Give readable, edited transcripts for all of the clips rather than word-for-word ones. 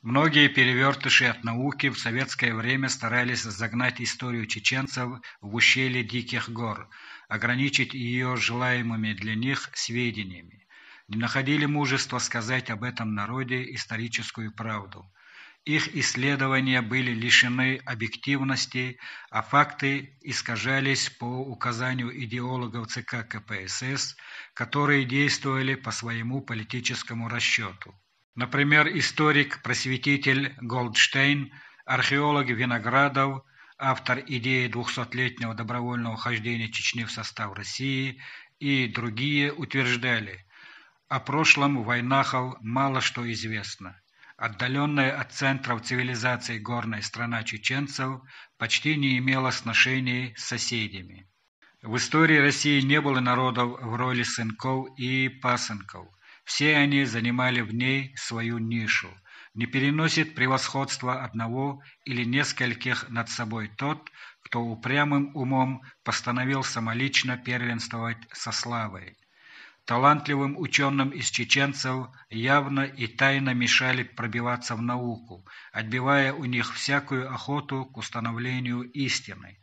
Многие перевертыши от науки в советское время старались загнать историю чеченцев в ущелье Диких гор, ограничить ее желаемыми для них сведениями. Не находили мужества сказать об этом народе историческую правду. Их исследования были лишены объективности, а факты искажались по указанию идеологов ЦК КПСС, которые действовали по своему политическому расчету. Например, историк-просветитель Голдштейн, археолог Виноградов, автор идеи 200-летнего добровольного вхождения Чечни в состав России и другие утверждали, о прошлом войнахов мало что известно. Отдаленная от центров цивилизации горная страна чеченцев почти не имела сношений с соседями. В истории России не было народов в роли сынков и пасынков. Все они занимали в ней свою нишу. Не переносит превосходства одного или нескольких над собой тот, кто упрямым умом постановил самолично первенствовать со славой. Талантливым ученым из чеченцев явно и тайно мешали пробиваться в науку, отбивая у них всякую охоту к установлению истины.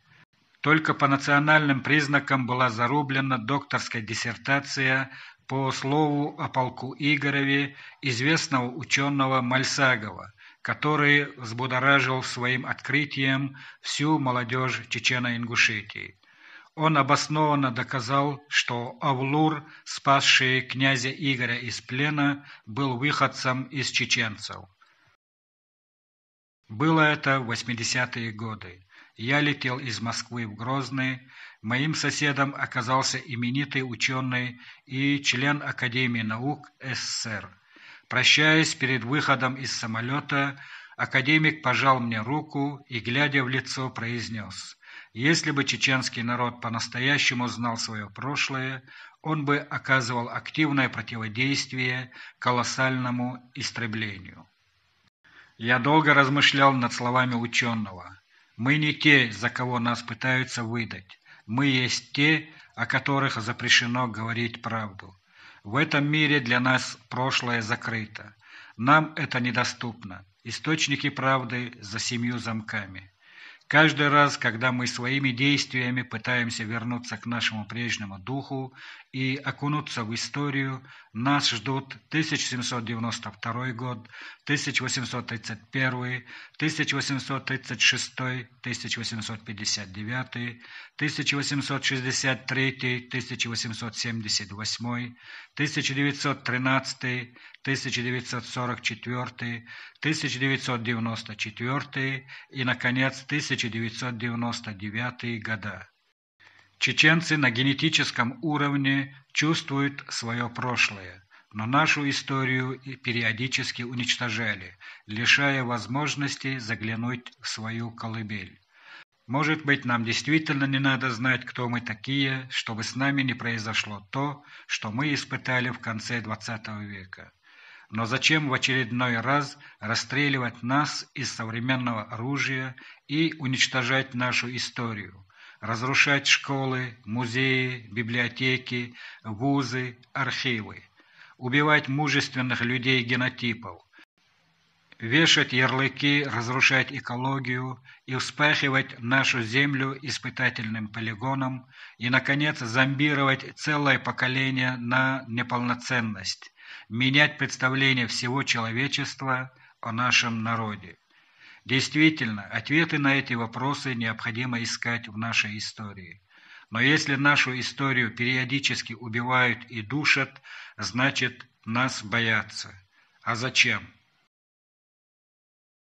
Только по национальным признакам была зарублена докторская диссертация по слову о полку Игореве известного ученого Мальсагова, который взбудоражил своим открытием всю молодежь Чечено-Ингушетии. Он обоснованно доказал, что Авлур, спасший князя Игоря из плена, был выходцем из чеченцев. Было это в 80-е годы. Я летел из Москвы в Грозный. Моим соседом оказался именитый ученый и член Академии наук СССР. Прощаясь перед выходом из самолета, академик пожал мне руку и, глядя в лицо, произнес: «Если бы чеченский народ по-настоящему знал свое прошлое, он бы оказывал активное противодействие колоссальному истреблению». Я долго размышлял над словами ученого. Мы не те, за кого нас пытаются выдать. Мы есть те, о которых запрещено говорить правду. В этом мире для нас прошлое закрыто. Нам это недоступно. Источники правды за 7 замками. Каждый раз, когда мы своими действиями пытаемся вернуться к нашему прежнему духу и окунуться в историю, нас ждут 1792 год, 1831, 1836, 1859, 1863, 1878, 1913, 1944, 1994 и, наконец, 1999 года. Чеченцы на генетическом уровне чувствуют свое прошлое, но нашу историю периодически уничтожали, лишая возможности заглянуть в свою колыбель. Может быть, нам действительно не надо знать, кто мы такие, чтобы с нами не произошло то, что мы испытали в конце XX века. Но зачем в очередной раз расстреливать нас из современного оружия и уничтожать нашу историю, разрушать школы, музеи, библиотеки, вузы, архивы, убивать мужественных людей генотипов, вешать ярлыки, разрушать экологию и вспахивать нашу землю испытательным полигоном и, наконец, зомбировать целое поколение на неполноценность, менять представление всего человечества о нашем народе. Действительно, ответы на эти вопросы необходимо искать в нашей истории. Но если нашу историю периодически убивают и душат, значит, нас боятся. А зачем?